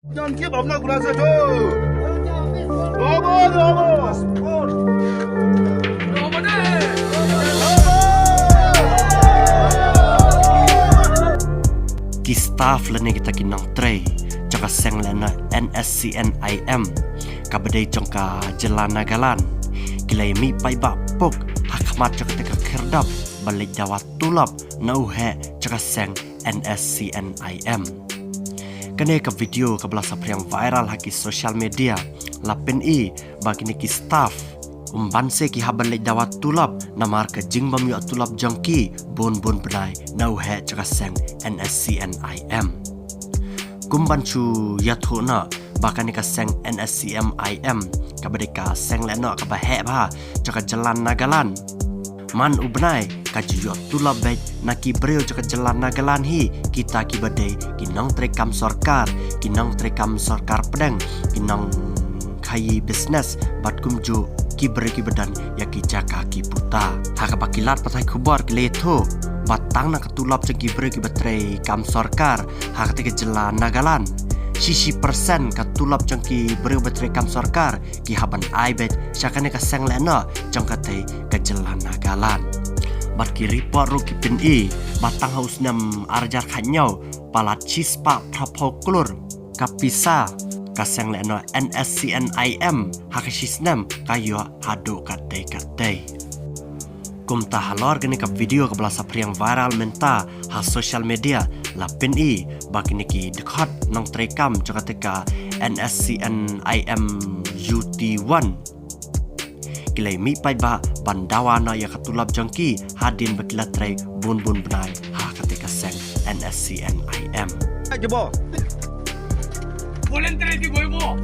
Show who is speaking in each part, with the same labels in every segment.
Speaker 1: Jangan keep up nak kurasa tu. Vamos.
Speaker 2: Ki staff lene kita kinang tray jaka seng lena NSCNIM kabadai jangka jalan nagalan kilai mi pai bapok hakmat jaka teka kerdap balik dawat tulap nauhe jaka seng NSCNIM kene ke video ke belasa yang viral haki social media lapen i bagi ki staff umbanse ki habalik dawat tulap namar ke jing bam yu tulap jangki bon benai nauhe jaka seng NSCNIM kumbanchu yathona bakani ka seng NSCMIM kabadeka seng lena ka bahe ba jaka jalan nagalan man ubnai ka jiyo tulap bet naki breo jaka jalan nagalan hi kita ki badai kinang trekam sarkar pedang kinang khai business bat kumju ki breki badan ya ki jaka ki puta haka bakilat patai kubar kiletho batang nak tulap jeki breki baterai kam sarkar haka te jalan nagalan sisi persen ka tulap jengki breu baterai kam sarkar ki haban aibet syakane ka seng lena jangka te ka jalan nagalan bat ki report ro ki pin i batang haus nam arjar khanyau palat chispa praphoklur kapisa kaseng leno NSCNIM hakasisnam kayo hado kate kumta halor gini ka video ke belasa priang viral menta ha social media lapin i bagi niki dekat nang trekam jaka teka NSCNIM UT1 kilai mi pai ba bandawana ya katulap jangki hadin bakilat trek bun benai ha ketika seng NSCNIM
Speaker 1: Jebo.
Speaker 3: Volunteer di boy mo.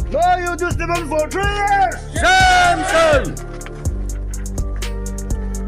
Speaker 1: No, you just live for 3 years.
Speaker 3: Samson.